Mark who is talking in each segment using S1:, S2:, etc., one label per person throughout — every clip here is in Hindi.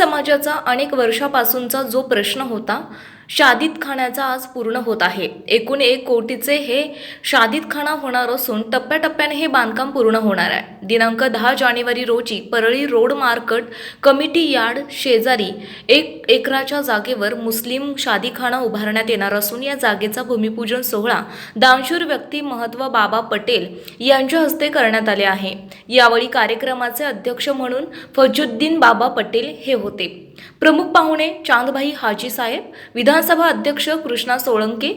S1: समाजाचा अनेक वर्षापासूनचा जो प्रश्न होता शादीत खाण्याचा आज पूर्ण होत आहे। एकूण 1 कोटीचे हे शादीत खाना होणार असून टप्प्याटप्प्याने हे बांधकाम पूर्ण होणार आहे। दिनांक 10 जानेवारी रोजी Parli road market committee yard शेजारी 1 एकराच्या जागेवर मुस्लिम शादीखाना उभारण्यात येणार असून या जागेचा भूमिपूजन सोहळा दानशूर व्यक्ती महत्व बाबा पटेल यांच्या हस्ते करण्यात आले आहे। यावेळी कार्यक्रमाचे अध्यक्ष म्हणून फजुद्दीन बाबा पटेल हे होते। प्रमुख पाहुणे चांदभाई हाजी साहेब, विधानसभा अध्यक्ष कृष्णा सोळंके,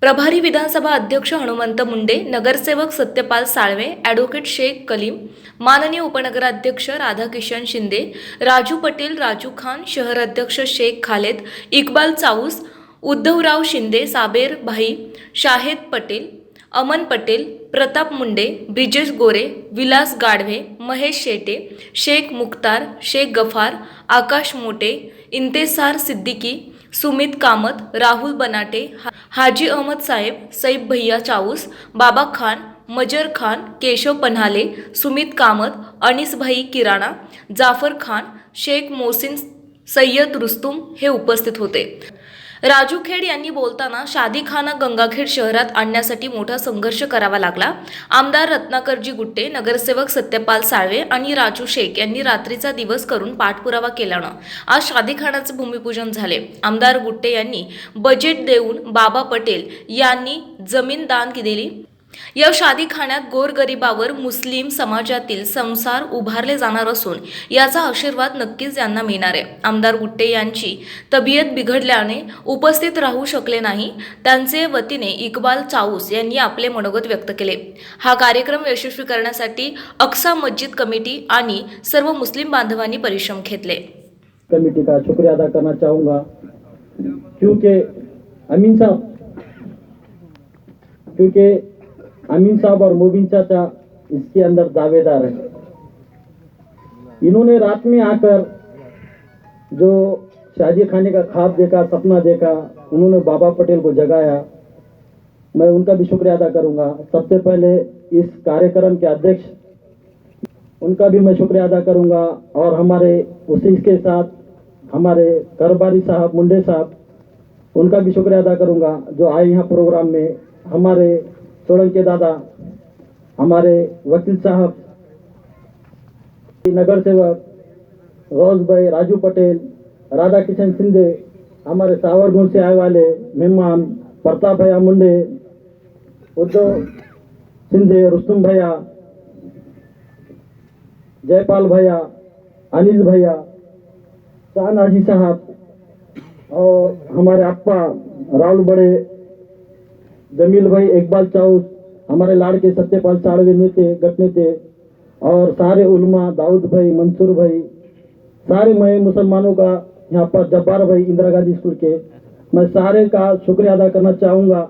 S1: प्रभारी विधानसभा अध्यक्ष हनुमंत मुंडे, नगरसेवक सत्यपाल साळवे, ॲडव्होकेट शेख कलीम, माननीय उपनगराध्यक्ष राधाकिशन शिंदे, राजू पटेल, राजू खान, शहर अध्यक्ष शेख खालेद, इक्बाल चाऊस, उद्धवराव शिंदे, साबेर भाई, शाहेद पटेल, अमन पटेल, प्रताप मुंडे, ब्रिजेश गोरे, विलास गाढवे, महेश शेटे, शेख मुख्तार, शेख गफार, आकाश मोटे, इंतेसार सिद्दीकी, सुमित कामत, राहुल बनाटे, हाजी अहमद साहेब, सईब भैया चाऊस, बाबा खान, मजर खान, केशव पन्हाले, सुमित कामत, अनीस भाई किराणा, जाफर खान, शेख मोहसिन, सय्यद रुस्तुम हे उपस्थित होते। राजू खेड यांनी बोलताना शादीखाना गंगाखेड शहरात आणण्यासाठी मोठा संघर्ष करावा लागला। आमदार रत्नाकरजी गुट्टे, नगरसेवक सत्यपाल साळवे आणि राजू शेख यांनी रात्रीचा दिवस करून पाठपुरावा केल्यानं आज शादीखानाचे भूमिपूजन झाले। आमदार गुट्टे यांनी बजेट देऊन बाबा पटेल यांनी जमीन दान दिली। या शादीखान्यात गोरगरिबावर मुस्लिम समाजातील संसार उभारले जाणार असून याचा आशीर्वाद नक्कीच यांना मिळणार आहे। आमदार गुट्टे यांची तब्येत बिघडल्याने उपस्थित राहू शकले नाही। त्यांचे वतीने इक्बाल चाऊस यांनी आपले मनोगत व्यक्त केले। हा कार्यक्रम यशस्वी करण्यासाठी अक्सा मस्जिद कमिटी आणि सर्व मुस्लिम बांधवांनी परिश्रम घेतले।
S2: कमेटी का शुक्रिया अदा करना चाहूँगा क्योंकि अमीन साहब और मोबिन चाचा इसके अंदर दावेदार हैं। इन्होंने रात में आकर जो शादी खाने का ख्वाब देखा, सपना देखा, उन्होंने बाबा पटेल को जगाया। मैं उनका भी शुक्रिया अदा करूंगा। सबसे पहले इस कार्यक्रम के अध्यक्ष, उनका भी मैं शुक्रिया अदा करूंगा और हमारे उसी के साथ हमारे कारोबारी साहब मुंडे साहब, उनका भी शुक्रिया अदा करूंगा जो आए यहाँ प्रोग्राम में। हमारे सोलंके दादा, हमारे वकील साहब, नगर सेवक रोज भाई, राजू पटेल, राधा किशन शिंदे, हमारे सावरगुंज से आए वाले मेहमान प्रताप भैया मुंडे, उद्धव शिंदे, रुस्तुम भैया, जयपाल भैया, अनीस भैया, चांद हाजी साहब और हमारे अप्पा राहुल बड़े, जमील भाई, इकबाल चाऊस, हमारे लाड़के सत्यपाल साड़वे नेते गट नेते और सारे उलमा, दाऊद भाई, मंसूर भाई, सारे मैं मुसलमानों का यहाँ पर जब्बार भाई इंदिरा गांधी स्कूल के, मैं सारे का शुक्रिया अदा करना चाहूँगा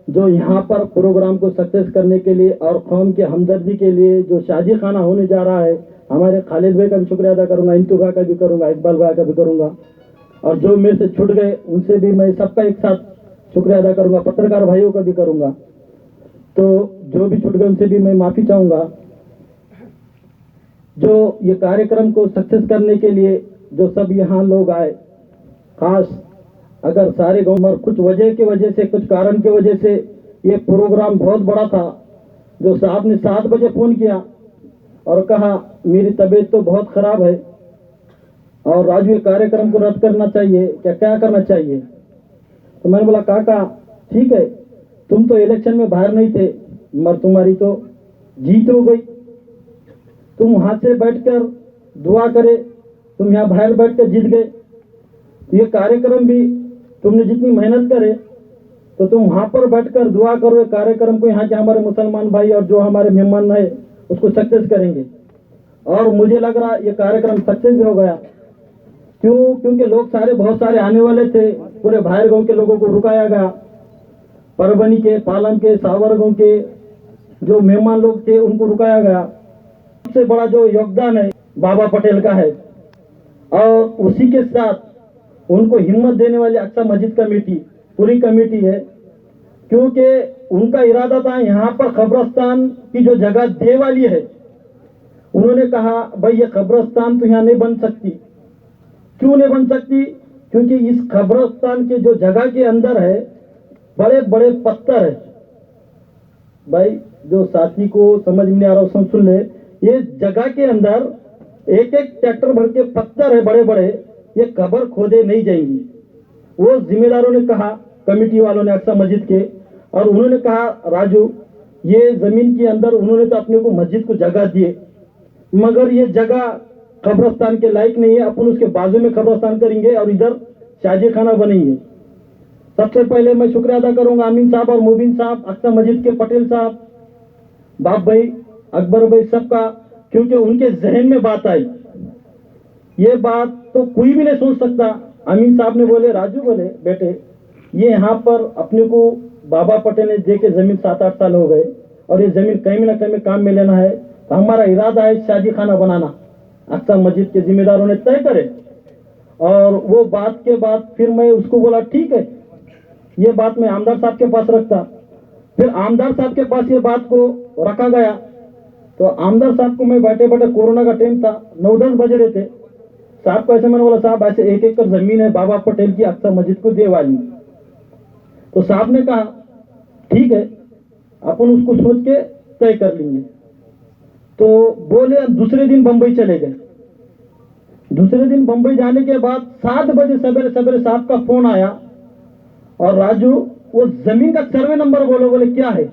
S2: जो यहाँ पर प्रोग्राम को सक्सेस करने के लिए और कौम के हमदर्दी के लिए जो शादी खाना होने जा रहा है। हमारे खालिद भाई का भी शुक्रिया अदा करूँगा, इंतु भाई का भी करूँगा, इकबाल भाई का भी करूँगा और जो मेरे से छूट गए उनसे भी मैं सबका एक साथ शुक्रिया अदा करूंगा। पत्रकार भाइयों का भी करूंगा, तो जो भी छूट गए उनसे भी मैं माफी चाहूंगा। जो ये कार्यक्रम को सक्सेस करने के लिए जो सब यहाँ लोग आए, खास अगर सारे गांव में कुछ वजह की वजह से, कुछ कारण की वजह से ये प्रोग्राम बहुत बड़ा था, जो साहब ने 7 बजे फोन किया और कहा मेरी तबीयत तो बहुत खराब है और राजू ये कार्यक्रम को रद्द करना चाहिए, क्या करना चाहिए। तो मैंने बोला काका ठीक है, तुम तो इलेक्शन में बाहर नहीं थे मगर तुम्हारी तो जीत हो गई। तुम वहां से बैठकर दुआ करे, तुम यहाँ बाहर बैठकर जीत गए। तो ये कार्यक्रम भी तुमने जितनी मेहनत करे तो तुम वहां पर बैठकर दुआ करो। ये कार्यक्रम को यहाँ के हमारे मुसलमान भाई और जो हमारे मेहमान है उसको सक्सेस करेंगे और मुझे लग रहा ये कार्यक्रम सक्सेस भी हो गया। क्योंकि लोग सारे बहुत सारे आने वाले थे, पूरे बाहर गांव के लोगों को रुकाया गया। परभनी के, पालम के, सावरगांव के जो मेहमान लोग थे उनको रुकाया गया। सबसे बड़ा जो योगदान है बाबा पटेल का है और उसी के साथ उनको हिम्मत देने वाली अक्सा मस्जिद कमेटी, पूरी कमेटी है, क्योंकि उनका इरादा था यहाँ पर कब्रस्तान की जो जगह दे वाली है उन्होंने कहा भाई ये कब्रिस्तान तो यहाँ नहीं बन सकती। क्यों नहीं बन सकती? क्योंकि इस कब्रिस्तान के जो जगह के अंदर है बड़े बड़े पत्थर है। भाई जो साथी को समझ में नहीं आ रहा उसमें सुन ले, ये जगह के अंदर एक एक ट्रैक्टर भर के पत्थर है बड़े बड़े, ये कब्र खोदे नहीं जाएंगी। वो जिम्मेदारों ने कहा, कमेटी वालों ने अक्सा मस्जिद के, और उन्होंने कहा राजू ये जमीन के अंदर उन्होंने तो अपने को मस्जिद को जगह दिए, मगर ये जगह कब्रिस्तान के लायक नहीं है। अपन उसके बाजू में कब्रिस्तान करेंगे और इधर शादी खाना बनेंगे। सबसे पहले मैं शुक्रिया अदा करूंगा अमीन साहब और मुबीन साहब, अक्सा मस्जिद के पटेल साहब, बाप भाई, अकबर भाई, सबका, क्योंकि उनके जहन में बात आई। ये बात तो कोई भी नहीं सोच सकता। अमीन साहब ने बोले, राजू बोले बेटे ये यहाँ पर अपने को बाबा पटेल ने दे के जमीन 7-8 साल हो गए और ये जमीन कहीं ना कहीं काम में लेना है, तो हमारा इरादा है शादी खाना बनाना। अक्सा मस्जिद के जिम्मेदारों ने तय करे और वो बात के बाद फिर मैं उसको बोला ठीक है, ये बात मैं आमदार साहब के पास रखता। फिर आमदार साहब के पास ये बात को रखा गया, तो आमदार साहब को मैं बैठे बैठे, कोरोना का टाइम था, 9-10 बजे रहे थे, साहब को ऐसे मैंने बोला साहब ऐसे 1 एकड़ जमीन है बाबा पटेल की अक्सा मस्जिद को दे वाली। तो साहब ने कहा ठीक है अपन उसको सोच के तय कर लेंगे। तो बोले दूसरे दिन बंबई चले गए। दूसरे दिन बंबई जाने के बाद 7 बजे सवेरे सवेरे साहब का फोन आया और राजू वो जमीन का सर्वे नंबर बोलो। बोले क्या है?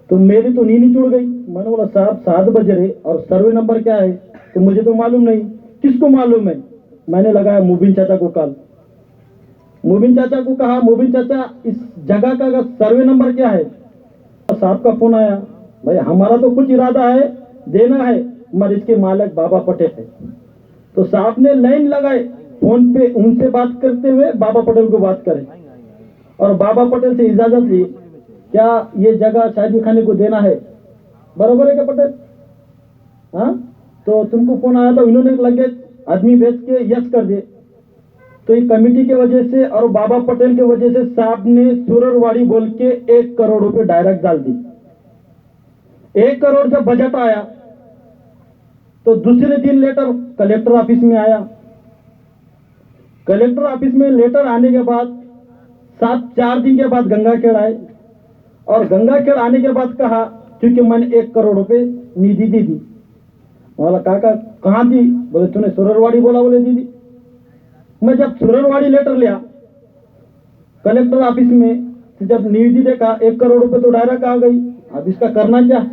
S2: तो मेरी तो नींद ही जुड़ गई। मैंने बोला साहब 7 बजे रहे और सर्वे नंबर क्या है? तो मुझे तो मालूम नहीं। किसको मालूम है? मैंने लगाया मुबीन चाचा को कॉल। मुबीन चाचा को कहा, मुबीन चाचा इस जगह का सर्वे नंबर क्या है? साहब का फोन आया, भाई हमारा तो कुछ इरादा है देना है, मगर इसके मालिक बाबा पटेल है। तो साहब ने लाइन लगाए फोन पे, उनसे बात करते हुए बाबा पटेल को बात करें और बाबा पटेल से इजाजत ली, क्या ये जगह शादी खाने को देना है? बराबर है क्या पटेल? हाँ, तो तुमको फोन आया था, इन्होंने लगे आदमी भेज के यस कर दिए। तो ये कमेटी की वजह से और बाबा पटेल की वजह से साहब ने सुररवाड़ी बोल के 1 करोड़ रुपए डायरेक्ट डाल दी। 1 करोड़ जब बजट आया तो दूसरे दिन लेटर कलेक्टर ऑफिस में आया। कलेक्टर ऑफिस में लेटर आने के बाद 4 दिन के बाद गंगाखेड़ आए और गंगाखेड़ आने के बाद कहा क्योंकि मैंने 1 करोड़ रुपए निधि दी थी। बोला काका कहाँ दी? बोले तूने सुररवाड़ी बोला। बोले दीदी। मैं जब सुररवाड़ी लेटर लिया कलेक्टर ऑफिस में, तो जब निधि देखा 1 करोड़ रुपए तो डायरेक्ट आ गई। अब इसका करना क्या?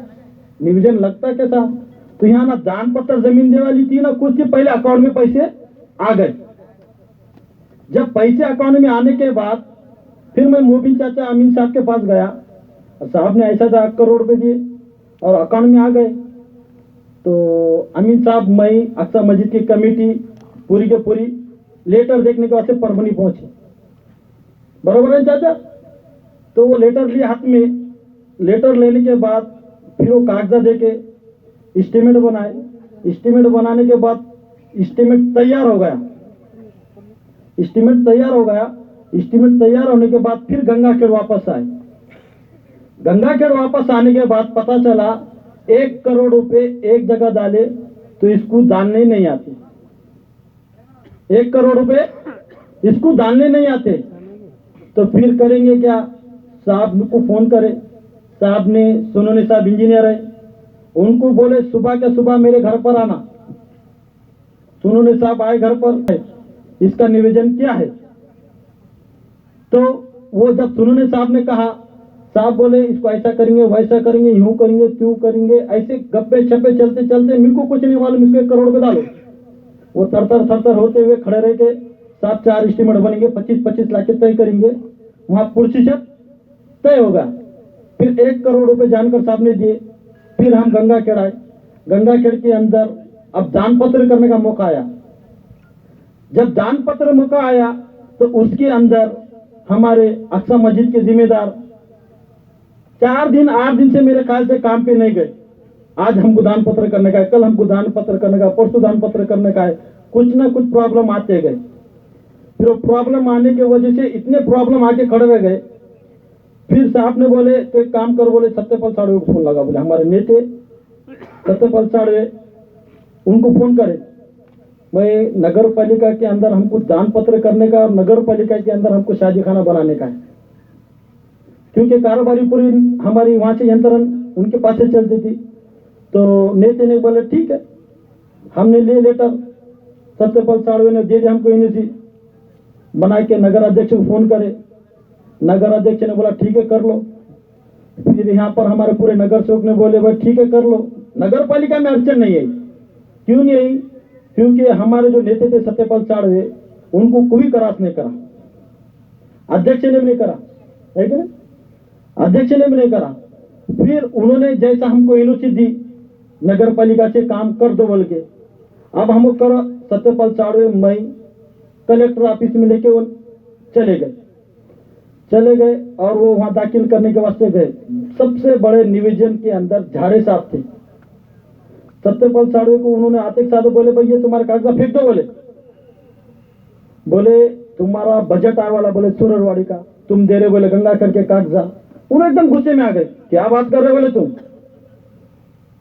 S2: निवेदन लगता कैसा? तो यहाँ ना दान पत्र जमीन दे वाली थी ना कुछ थी, पहले अकाउंट में पैसे आ गए। जब पैसे अकाउंट में आने के बाद फिर मैं मोबिन चाचा अमीन साहब के पास गया और साहब ने ऐसा था 1 करोड़ रुपए दिए और अकाउंट में आ गए। तो अमीन साहब, मैं, अक्सा मस्जिद की कमेटी पूरी के पूरी लेटर देखने के वास्ते परभनी पहुंचे। बराबर है चाचा? तो वो लेटर लिए हाथ में। लेटर लेने के बाद फिर वो कागजात देके एस्टीमेट बनाए। एस्टीमेट बनाने के बाद एस्टीमेट तैयार हो गया। एस्टीमेट तैयार हो गया। एस्टीमेट तैयार होने के बाद फिर गंगाखेड़ वापस आए। गंगाखेड़ वापस आने के बाद पता चला 1 करोड़ रुपए एक जगह डाले तो इसको डालने नहीं आते। 1 करोड़ रुपए इसको डालने नहीं आते तो फिर करेंगे क्या? साहब को फोन करे। साहब ने, सोनोने साहब इंजीनियर है, उनको बोले सुबह के सुबह मेरे घर पर आना। सोनोने साहब आए घर पर, इसका निवेदन क्या है? तो वो जब सोनोने साहब ने कहा, साहब बोले इसको ऐसा करेंगे वैसा करेंगे, यूं करेंगे क्यों करेंगे, ऐसे गप्पे छप्पे चलते चलते मेरे को कुछ नहीं मालूम, इसको 1 करोड़ रुपए डालो। वो थर होते हुए खड़े रह के 7-4 एस्टीमेट बनेंगे, 25-25 लाख तय करेंगे, वहां प्रतिशत तय होगा। फिर 1 करोड़ रुपए जानकर साहब ने दिए। फिर हम गंगाखेड़ आए। गंगाखेड़ के अंदर अब दान पत्र करने का मौका आया। जब दान पत्र मौका आया तो उसके अंदर हमारे अक्सा मस्जिद के जिम्मेदार 4 दिन 8 दिन से मेरे ख्याल से काम पे नहीं गए। आज हमको दान पत्र करने का है, कल हमको दान पत्र करने का, परसों दान पत्र करने का है, कुछ ना कुछ प्रॉब्लम आते गए। फिर प्रॉब्लम आने की वजह से इतने प्रॉब्लम आके खड़े रह गए। फिर साहब ने बोले तो एक काम करो, बोले सत्यपाल साड़वे को फोन लगा। बोले हमारे नेते सत्यपाल साड़वे उनको फोन करें, मैं नगर पालिका के अंदर हमको दान पत्र करने का और नगर पालिका के अंदर हमको शादी खाना बनाने का है, क्योंकि कारोबारी पूरी हमारी वहां से यंत्रण उनके पास से चलती थी। तो नेता ने बोले ठीक है, हमने ले लेटर सत्यपाल साड़वे ने दे दिया हमको, इन्हें बना के नगर अध्यक्ष को फोन करे, नगर अध्यक्ष ने बोला ठीक है कर लो। फिर यहाँ पर हमारे पूरे नगर सेवक ने बोले भाई ठीक है कर लो। नगर पालिका में अड़चन नहीं आई, क्यों नहीं आई? क्योंकि हमारे जो नेता थे सत्यपाल साड़वे, उनको कोई करास नहीं करा, अध्यक्ष ने भी नहीं करा, है कि नहीं? अध्यक्ष ने भी नहीं करा। फिर उन्होंने जैसा हमको एनओसी दी नगर पालिका से काम कर दो बोल के, अब हमको करो सत्यपाल साड़वे मैं कलेक्टर ऑफिस में लेके वो चले गए और वो वहां दाखिल करने के वास्ते गए। सबसे बड़े निवेदन के अंदर झाड़े साहब थे। सत्यपाल साड़वे को उन्होंने आते के साथ बोले भाई ये तुम्हारे कागजात फेंक दो, बोले तुम्हारा बजट आने वाला, बोले सुररवाड़ी का तुम दे रहे, बोले गंगा करके कागजात। उन्हें एकदम गुस्से में आ गए, क्या बात कर रहे बोले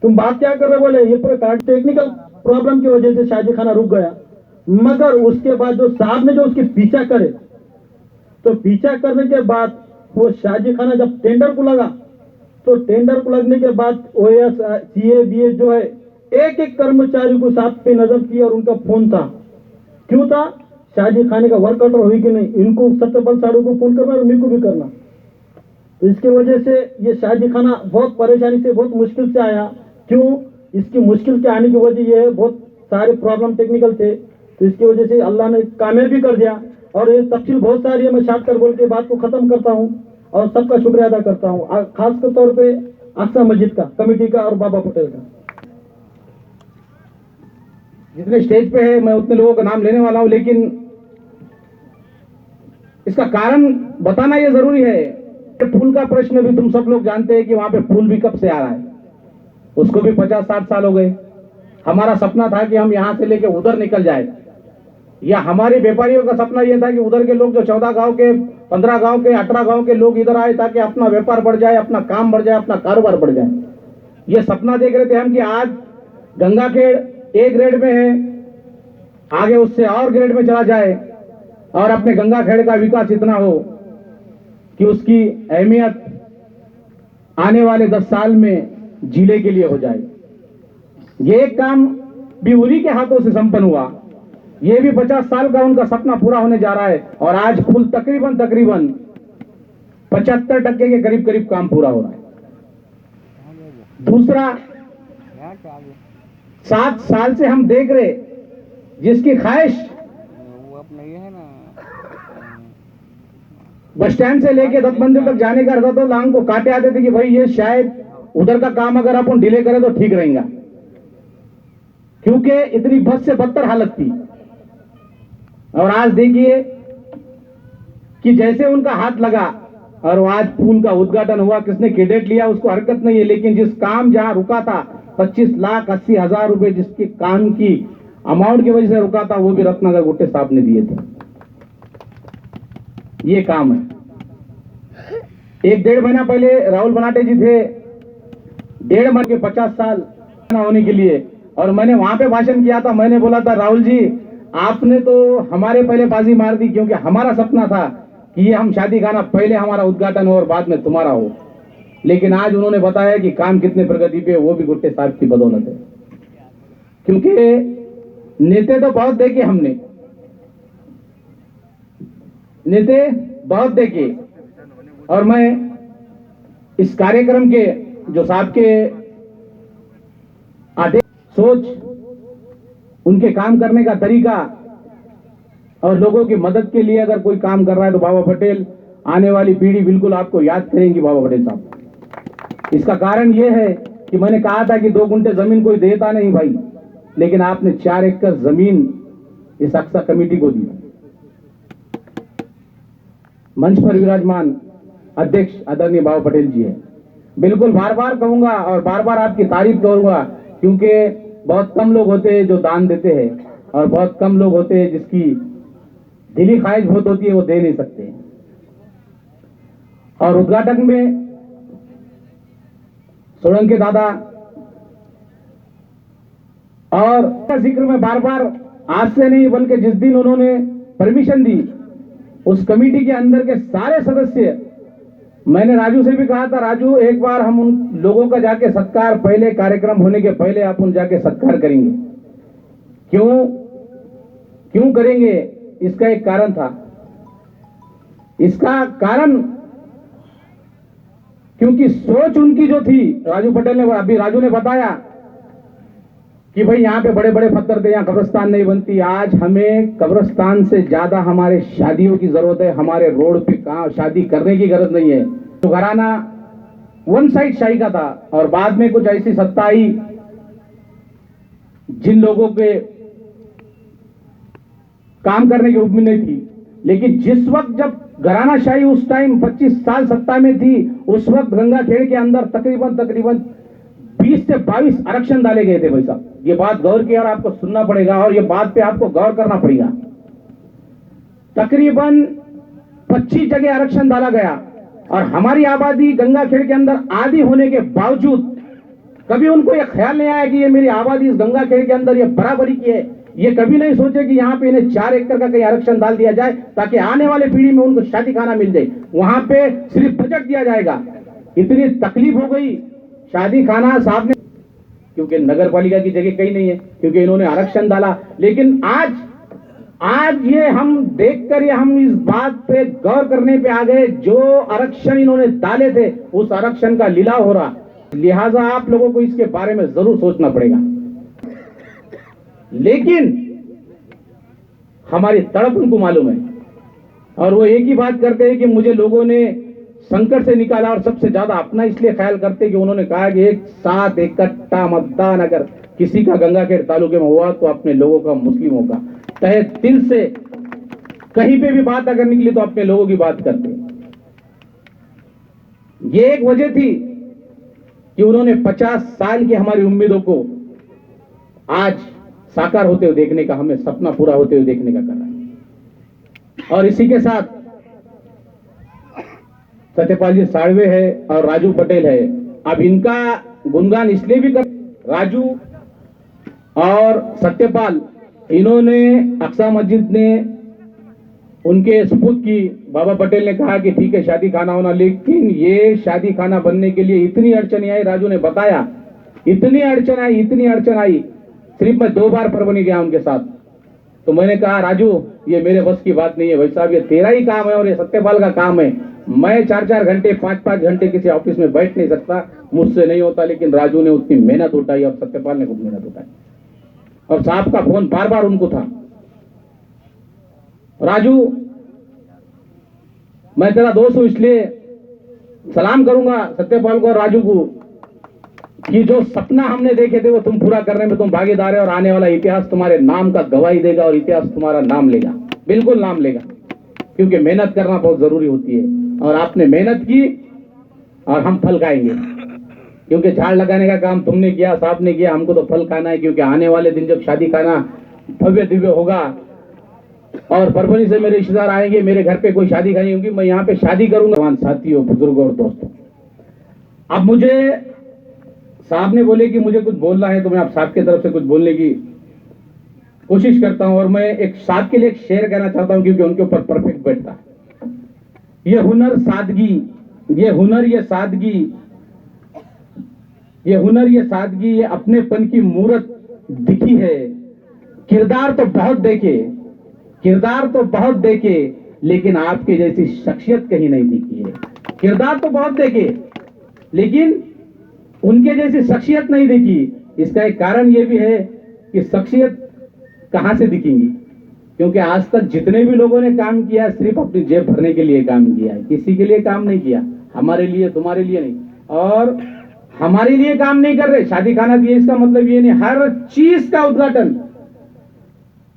S2: तुम बात क्या कर रहे बोले, ये पूरे टेक्निकल प्रॉब्लम की वजह से शादी खाना रुक गया। मगर उसके बाद जो साहब ने जो उसके पीछा करे, तो पीछा करने के बाद वो शादी खाना जब टेंडर को लगा, तो टेंडर को लगने के बाद ओएस सीए बीए जो है एक एक कर्मचारी को साथ पे नजर किया और उनका फोन था। क्यों था? शादी खाने का वर्क ऑर्डर हुई कि नहीं, इनको सत्यपाल साड़ू को फोन करना और मेरे को भी करना। तो इसकी वजह से ये शादी खाना बहुत परेशानी से, बहुत मुश्किल से आया। क्यों? इसकी मुश्किल के आने की वजह ये है, बहुत सारे प्रॉब्लम टेक्निकल थे, तो इसकी वजह से अल्लाह ने कामयाब भी कर दिया। और ये तफसील बहुत सारी है, मैं शार्ट कर बोल के बात को खत्म करता हूँ और सबका शुक्रिया अदा करता हूँ, खास तौर पे अक्सा मस्जिद का कमेटी का और बाबा पटेल का।
S3: जितने स्टेज पे है मैं उतने लोगों का नाम लेने वाला हूं, लेकिन इसका कारण बताना ये जरूरी है। फूल का प्रश्न भी तुम सब लोग जानते हैं कि वहां पे फूल भी कब से आ रहा है, उसको भी 50-60 साल हो गए। हमारा सपना था कि हम यहां से लेके उधर निकल जाए, या हमारे व्यापारियों का सपना यह था कि उधर के लोग जो 14 गांव के, 15 गांव के, 18 गांव के लोग इधर आए ताकि अपना व्यापार बढ़ जाए, अपना काम बढ़ जाए, अपना कारोबार बढ़ जाए। ये सपना देख रहे थे हम कि आज गंगाखेड़ ए ग्रेड में है, आगे उससे और ग्रेड में चला जाए और अपने गंगाखेड़ का विकास इतना हो कि उसकी अहमियत आने वाले 10 साल में जिले के लिए हो जाए। ये एक काम भी उन्हीं के हाथों से संपन्न हुआ। ये भी 50 साल का उनका सपना पूरा होने जा रहा है और आज फुल तकरीबन 75% के करीब काम पूरा हो रहा है। दूसरा, 7 साल से हम देख रहे, जिसकी ख्वाहिश बस स्टैंड से लेके दत्त मंदिर तक जाने का रहता, तो लांग को काटे आते थे कि भाई ये शायद उधर का काम अगर अपन डिले करें तो ठीक रहेगा, क्योंकि इतनी बद से बदतर हालत थी। और आज देखिए कि जैसे उनका हाथ लगा और आज पुल का उद्घाटन हुआ, किसने क्रेडिट लिया उसको हरकत नहीं है, लेकिन जिस काम जहां रुका था 25,80,000 रुपए जिसके काम की अमाउंट की वजह से रुका था, वो भी रत्नागर गुट्टे साहब ने दिए थे। ये काम है। 1-1.5 महीना पहले राहुल बनाटे जी थे, 1.5 महीने के 50 साल होने के लिए, और मैंने वहां पे भाषण किया था। मैंने बोला था राहुल जी आपने तो हमारे पहले बाजी मार दी, क्योंकि हमारा सपना था कि ये हम शादी खाना पहले हमारा उद्घाटन हो और बाद में तुम्हारा हो। लेकिन आज उन्होंने बताया कि काम कितने प्रगति पे, वो भी गुट्टे साहब की बदौलत है। क्योंकि नेते तो बहुत देखे हमने, नेते बहुत देखे, और मैं इस कार्यक्रम के जो साहब के आदेश, सोच, उनके काम करने का तरीका और लोगों की मदद के लिए अगर कोई काम कर रहा है तो बाबा पटेल, आने वाली पीढ़ी बिल्कुल आपको याद करेंगी बाबा पटेल साहब। इसका कारण यह है कि मैंने कहा था कि 2 गुंठे जमीन कोई देता नहीं भाई, लेकिन आपने 4 एकड़ जमीन इस अक्सा कमेटी को दी। मंच पर विराजमान अध्यक्ष आदरणीय बाबा पटेल जी है। बिल्कुल बार बार कहूंगा और बार बार आपकी तारीफ करूंगा, क्योंकि बहुत कम लोग होते हैं जो दान देते हैं और बहुत कम लोग होते हैं जिसकी दिली ख्वाहिश बहुत होती है वो दे नहीं सकते। और उद्घाटन में सोलंके दादा और का जिक्र में बार बार आज से नहीं बल्कि जिस दिन उन्होंने परमिशन दी उस कमेटी के अंदर के सारे सदस्य, मैंने राजू से भी कहा था, राजू एक बार हम उन लोगों का जाके सत्कार, पहले कार्यक्रम होने के पहले आप उन जाके सत्कार करेंगे। क्यों करेंगे? इसका एक कारण था। इसका कारण क्योंकि सोच उनकी जो थी, राजू पटेल ने, अभी राजू ने बताया कि भाई यहाँ पे बड़े बड़े पत्थर थे, यहाँ कब्रिस्तान नहीं बनती। आज हमें कब्रिस्तान से ज्यादा हमारे शादियों की जरूरत है। हमारे रोड पे कहाँ शादी करने की जरूरत नहीं है। तो घराना वन साइड शाही का था और बाद में कुछ ऐसी सत्ता आई जिन लोगों के काम करने की उम्मीद नहीं थी। लेकिन जिस वक्त जब घराना शाही उस टाइम 25 साल सत्ता में थी, उस वक्त गंगाखेड़ के अंदर तकरीबन 20 से 22 आरक्षण डाले गए थे। भाई साहब, ये बात गौर की और आपको सुनना पड़ेगा और ये बात पे आपको गौर करना पड़ेगा। तकरीबन 25 जगह आरक्षण डाला गया और हमारी आबादी गंगाखेड़ के अंदर आधी होने के बावजूद कभी उनको यह ख्याल नहीं आया कि ये मेरी आबादी इस गंगाखेड़ के अंदर ये बराबरी की है। ये कभी नहीं सोचे कि यहाँ पे इन्हें 4 एकड़ का कहीं आरक्षण डाल दिया जाए ताकि आने वाले पीढ़ी में उनको शादी खाना मिल जाए। वहां पे सिर्फ बजट दिया जाएगा। इतनी तकलीफ हो गई शादी खाना साहब ने, क्योंकि नगर पालिका की जगह कहीं नहीं है, क्योंकि इन्होंने आरक्षण डाला। लेकिन आज ये हम देखकर ये हम इस बात पे गौर करने पे आ गए, जो आरक्षण इन्होंने डाले थे उस आरक्षण का लिलाव हो रहा। लिहाजा आप लोगों को इसके बारे में जरूर सोचना पड़ेगा। लेकिन हमारी तड़प उनको मालूम है और वो एक ही बात करते हैं कि मुझे लोगों ने संकट से निकाला और सबसे ज्यादा अपना इसलिए ख्याल करते कि उन्होंने कहा कि एक साथ इकट्ठा मतदान अगर किसी का गंगाखेड़ तालुके में हुआ तो अपने लोगों का, मुस्लिमों का, तहे दिल से कहीं पे भी बात अगर निकली तो अपने लोगों की बात करते। ये एक वजह थी कि उन्होंने 50 साल की हमारी उम्मीदों को आज साकार होते हुए देखने का, हमें सपना पूरा होते हुए देखने का करा है। और इसी के साथ सत्यपाल जी साळवे है और राजू पटेल है। अब इनका गुणगान इसलिए भी कर, राजू और सत्यपाल, इन्होंने अक्सा मस्जिद ने उनके सपूत की, बाबा पटेल ने कहा कि ठीक है शादी खाना होना, लेकिन ये शादी खाना बनने के लिए इतनी अड़चन आई, राजू ने बताया इतनी अड़चन आई। सिर्फ मैं 2 बार परभनी गया उनके साथ, तो मैंने कहा राजू ये मेरे बस की बात नहीं है भाई साहब, ये तेरा ही काम है और ये सत्यपाल का काम है। मैं 4-4 घंटे 5-5 घंटे किसी ऑफिस में बैठ नहीं सकता, मुझसे नहीं होता। लेकिन राजू ने उतनी मेहनत उठाई और सत्यपाल ने खूब मेहनत उठाई और साहब का फोन बार बार उनको था, राजू मैं तेरा दोस्त हूं इसलिए सलाम करूंगा सत्यपाल को और राजू को कि जो सपना हमने देखे थे वो तुम पूरा करने में तुम भागीदार है और आने वाला इतिहास तुम्हारे नाम का गवाही देगा और इतिहास तुम्हारा नाम लेगा, बिल्कुल नाम लेगा, क्योंकि मेहनत करना बहुत जरूरी होती है। और आपने मेहनत की और हम फल खाएंगे, क्योंकि झाड़ लगाने का काम तुमने किया, साहब ने किया, हमको तो फल खाना है। क्योंकि आने वाले दिन जब शादी खाना भव्य दिव्य होगा और परभनी से मेरे रिश्तेदार आएंगे, मेरे घर पे कोई शादी खानी होगी, मैं यहाँ पे शादी करूंगा। साथियों, बुजुर्गों और दोस्तों, अब मुझे साहब ने बोले कि मुझे कुछ बोलना है, तो मैं आप साहब की तरफ से कुछ बोलने की कोशिश करता हूं। और मैं एक साहब के लिए एक शेर कहना चाहता हूं, क्योंकि उनके ऊपर परफेक्ट बैठता है। ये हुनर सादगी, ये हुनर ये सादगी, ये हुनर ये सादगी, ये अपनेपन की मूरत दिखी है। किरदार तो बहुत देखे, लेकिन आपके जैसी शख्सियत कहीं नहीं दिखी है। किरदार तो बहुत देखे, लेकिन उनके जैसी शख्सियत नहीं दिखी। इसका एक कारण यह भी है कि शख्सियत कहां से दिखेंगी, क्योंकि आज तक जितने भी लोगों ने काम किया सिर्फ अपनी जेब भरने के लिए काम किया है, किसी के लिए काम नहीं किया, हमारे लिए तुम्हारे लिए नहीं। और हमारे लिए काम नहीं कर रहे, शादी खाना दिए इसका मतलब ये नहीं, हर चीज का उद्घाटन।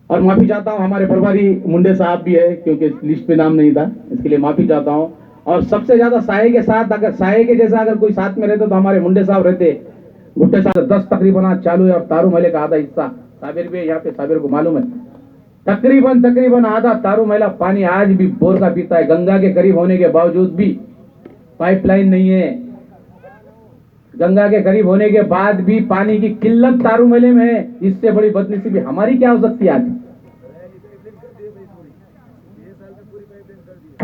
S3: और माफी चाहता हूं, हमारे प्रभारी मुंडे साहब भी है, क्योंकि लिस्ट पे नाम नहीं था, इसके लिए माफी चाहता हूं। और सबसे ज्यादा साये के साथ, अगर साये के जैसा अगर कोई साथ में रहते तो हमारे मुंडे साहब रहते। गुट्टे साहब 10 तकरीबन आज चालू है और तारू मेले का आधा हिस्सा साबिर भी है यहाँ पे, साबिर को मालूम है। तकरीबन आधा तारू मेला पानी आज भी बोर का पीता है। गंगा के करीब होने के बावजूद भी पाइपलाइन नहीं है, गंगा के करीब होने के बाद भी पानी की किल्लत तारूमले में है। इससे बड़ी बदनसीबी हमारी क्या हो सकती है आज?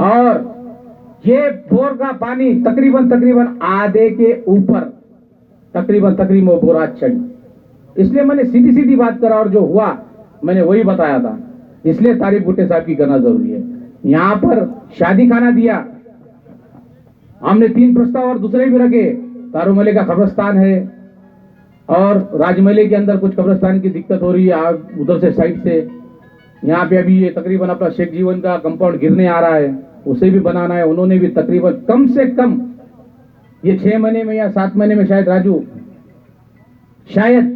S3: और ये बोर का पानी तकरीबन आधे के ऊपर तकरीबन वो बोर आज चढ़ी। इसलिए मैंने सीधी सीधी बात करा और जो हुआ मैंने वही बताया था। इसलिए तारीफ भुट्टे साहब की करना जरूरी है। यहाँ पर शादी खाना दिया, हमने 3 प्रस्ताव और दूसरे भी रखे। तारूमले का कब्रिस्तान है और राजमहले के अंदर कुछ कब्रिस्तान की दिक्कत हो रही है उधर से साइड से। यहाँ पे अभी ये तकरीबन अपना शेख जीवन का कंपाउंड गिरने आ रहा है, उसे भी बनाना है। उन्होंने भी तकरीबन कम से कम ये 6 महीने में या 7 महीने में शायद राजू शायद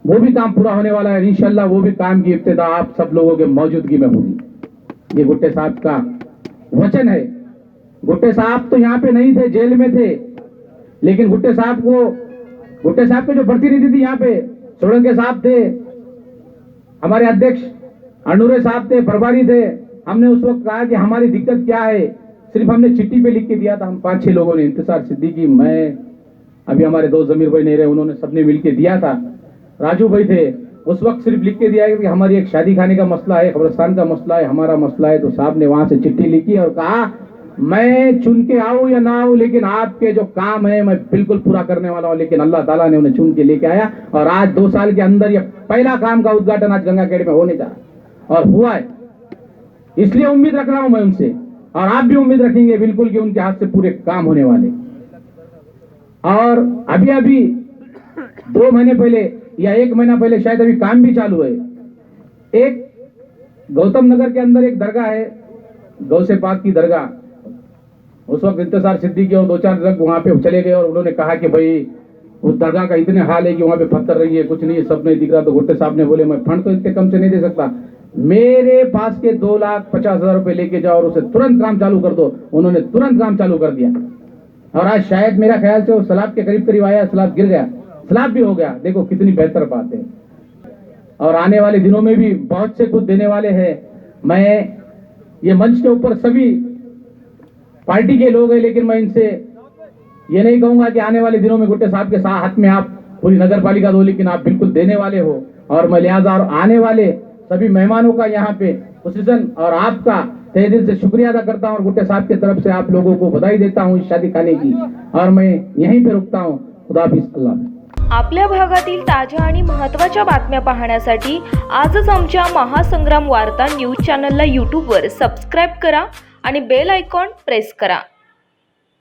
S3: वो भी काम पूरा होने वाला है। इंशाल्लाह वो भी काम की इब्तिदा आप सब लोगों के मौजूदगी में होगी। ये भुट्टे साहब का वचन है। भुट्टे साहब तो यहाँ पे नहीं थे, जेल में थे, लेकिन भुट्टे साहब के जो प्रतिनिधि थी यहाँ पे सोलंके साहब थे, हमारे अध्यक्ष अनूरे साहब थे, प्रभारी थे। हमने उस वक्त कहा कि हमारी दिक्कत क्या है, सिर्फ हमने चिट्ठी पे लिख के दिया था। हम 5-6 लोगों ने, इंतजार सिद्दीकी, मैं, अभी हमारे 2 जमीर भाई नहीं रहे, उन्होंने सबने मिलके दिया था। राजू भाई थे, उस वक्त सिर्फ लिख के दिया कि हमारी एक शादी खाने का मसला है, कब्रिस्तान का मसला है, हमारा मसला है। तो साहब ने वहां से चिट्ठी लिखी और कहा मैं चुन के आऊं या ना आऊं, लेकिन आपके जो काम है मैं बिल्कुल पूरा करने वाला हूं। लेकिन अल्लाह ताला ने उन्हें चुन के लेके आया और आज 2 साल के अंदर ये पहला काम का उद्घाटन आज गंगा अकेडमी में होने जा रहा और हुआ है। इसलिए उम्मीद रख रहा हूं मैं उनसे, और आप भी उम्मीद रखेंगे बिल्कुल कि उनके हाथ से पूरे काम होने वाले। और अभी 2 महीने पहले या 1 महीना पहले शायद अभी काम भी चालू है। एक गौतम नगर के अंदर एक दरगाह है, गौ से पाक की दरगाह। उस वक्त इंतजार सिद्दीकी और 2-4 लोग वहां पे चले गए और उन्होंने कहा कि भाई उस दरगाह का इतने हाल है कि वहां पे पत्थर रही है, कुछ नहीं है, सब नहीं दिख रहा। तो भुट्टे साहब ने बोले मैं फंड तो इतने कम से नहीं दे सकता, मेरे पास के 2,50,000 रुपए लेके जाओ और उसे तुरंत काम चालू कर दो। उन्होंने तुरंत काम चालू कर दिया और आज शायद मेरा ख्याल से वो सलाब के करीब आया, सलाब गिर गया, सलाब भी हो गया। देखो कितनी बेहतर बात है। और आने वाले दिनों में भी बहुत से कुछ देने वाले हैं। मैं ये मंच के ऊपर सभी पार्टी के लोग हैं, लेकिन मैं इनसे ये नहीं कहूंगा कि आने वाले दिनों में भुट्टे साहब के साथ हाथ में आप पूरी नगर पालिका दो, लेकिन आप बिल्कुल देने वाले हो। और मैं लिहाजा और आने वाले सभी मेहमानों का यहाँ पे खुसूसन और आपका तहे दिल से शुक्रिया अदा करता हूँ और भुट्टे साहब की तरफ से आप लोगों को बधाई देता हूँ इस शादी खाने की। और मैं यहीं पे रुकता हूँ। खुदा हाफिज, अल्लाह हाफिज।
S1: आपल्या भागातील ताज्या आणि महत्त्वाच्या बातम्या पाहण्यासाठी आजच आमच्या महासंग्राम वार्ता न्यूज चॅनलला यूट्यूबवर सबस्क्राईब करा आणि बेल आयकॉन प्रेस करा।